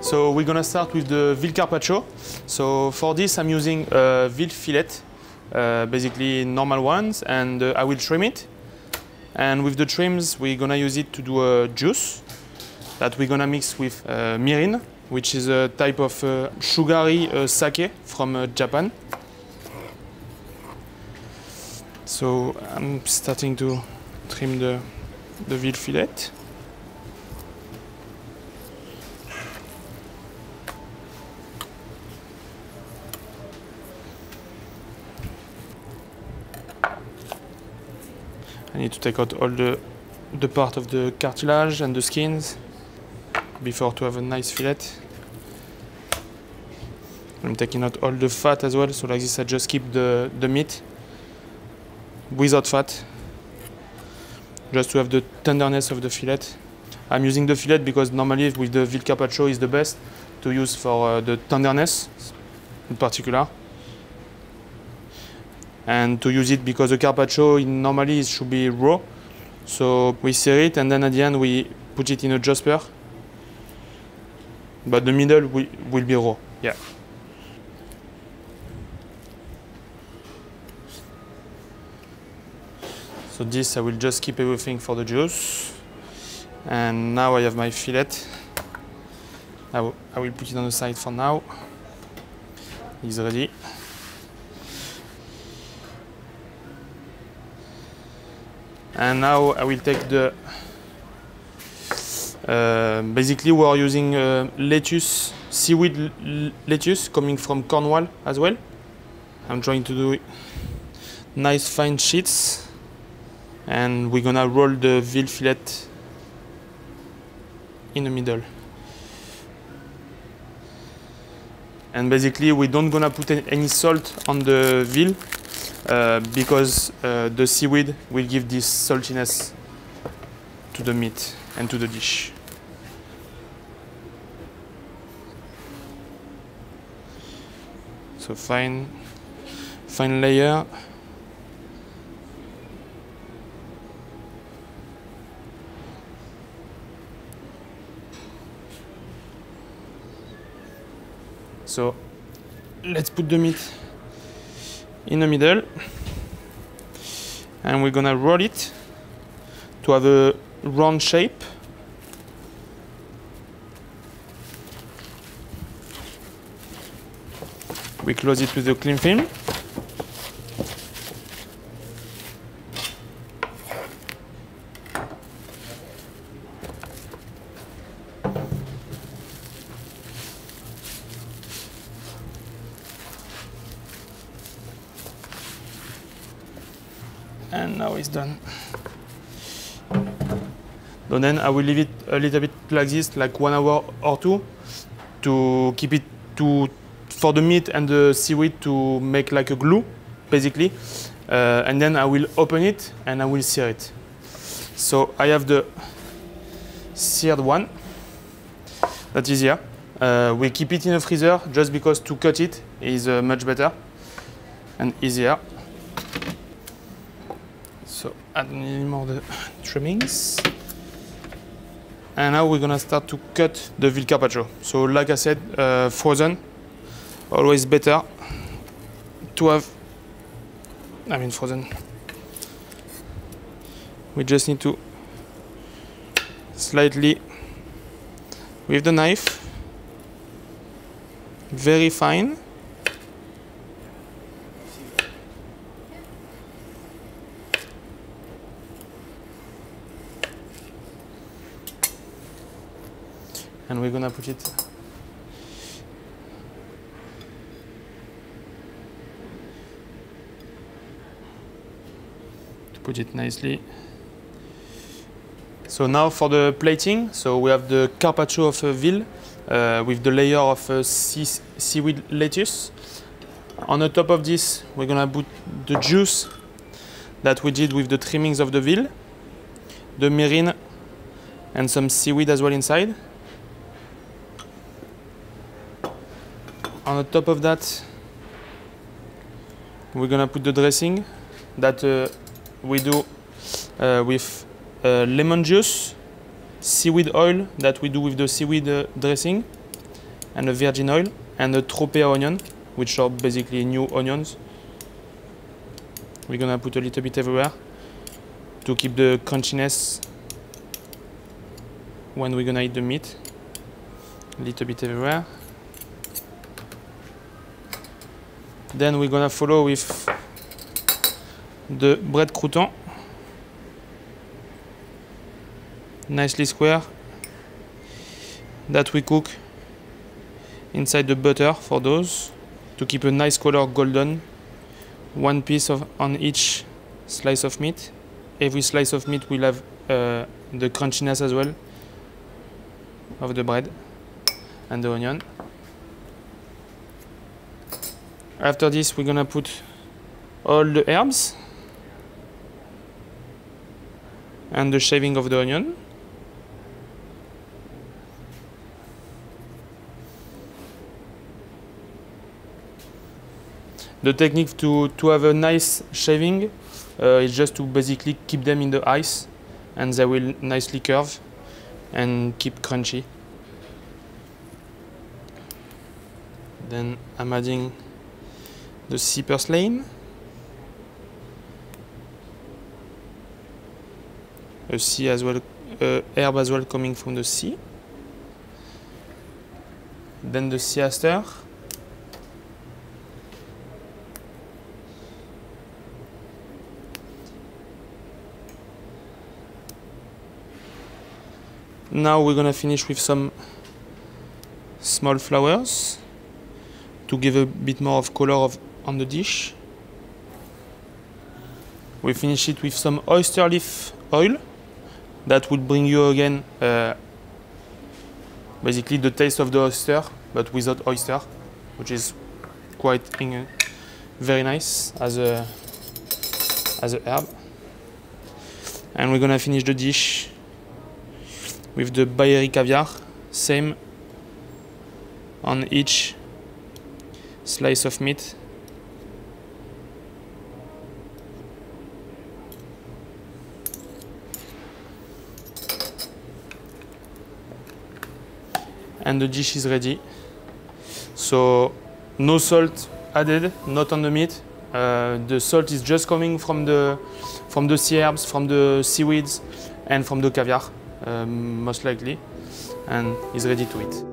So we're gonna start with the veal carpaccio. So for this I'm using a veal fillet, basically normal ones, and I will trim it. And with the trims we're gonna use it to do a juice that we're gonna mix with mirin, which is a type of sugary sake from Japan. So I'm starting to trim the veal fillet. I need to take out all the part of the cartilage and the skins before to have a nice fillet. I'm taking out all the fat as well, so like this I just keep the meat without fat, just to have the tenderness of the fillet. I'm using the fillet because normally with the veal carpaccio is the best to use for the tenderness in particular. And to use it because the carpaccio normally it should be raw. So we sear it and then at the end we put it in a jusper. But the middle will be raw, yeah. So this I will just keep everything for the juice. And now I have my fillet. I will put it on the side for now. It's ready. And now I will take the, basically we are using lettuce, seaweed lettuce coming from Cornwall as well. I'm trying to do nice fine sheets, and we're gonna roll the veal fillet in the middle. And basically we don't gonna put any salt on the veal, because the seaweed will give this saltiness to the meat and to the dish. So fine layer. So let's put the meat in the middle, and we're gonna roll it to have a round shape. We close it with the cling film. And now it's done. So then I will leave it a little bit like this, like 1 hour or 2, to keep it for the meat and the seaweed to make like a glue, basically. And then I will open it and I will sear it. So I have the seared one. That is here. We keep it in the freezer just because to cut it is much better and easier. So add a little more the trimmings. And now we're gonna start to cut the veal carpaccio. So like I said, frozen, always better to have, frozen. We just need to slightly, with the knife, very fine. And we're gonna put it nicely. So now for the plating, so we have the carpaccio of veal with the layer of seaweed lettuce. On the top of this, we're gonna put the juice that we did with the trimmings of the veal, the mirin, and some seaweed as well inside. On the top of that, we're gonna put the dressing that we do with lemon juice, seaweed oil that we do with the seaweed dressing, and a virgin oil and a tropea onion, which are basically new onions. We're gonna put a little bit everywhere to keep the crunchiness when we're gonna eat the meat. A little bit everywhere. Then we're gonna follow with the bread crouton, nicely square, that we cook inside the butter for those to keep a nice color golden. One piece on each slice of meat. Every slice of meat will have the crunchiness as well of the bread and the onion. After this, we're gonna put all the herbs and the shaving of the onion. The technique to have a nice shaving is just to basically keep them in the ice, and they will nicely curve and keep crunchy. Then I'm adding the sea purslane, a sea as well, herb as well coming from the sea. Then the sea aster. Now we're gonna finish with some small flowers to give a bit more of color on the dish. We finish it with some oyster leaf oil that will bring you again basically the taste of the oyster, but without oyster, which is quite very nice as a herb. And we're gonna finish the dish with the Bailly caviar, same on each slice of meat. And the dish is ready. So no salt added, not on the meat. The salt is just coming from the sea herbs, from the seaweeds, and from the caviar. Most likely, and is ready to eat.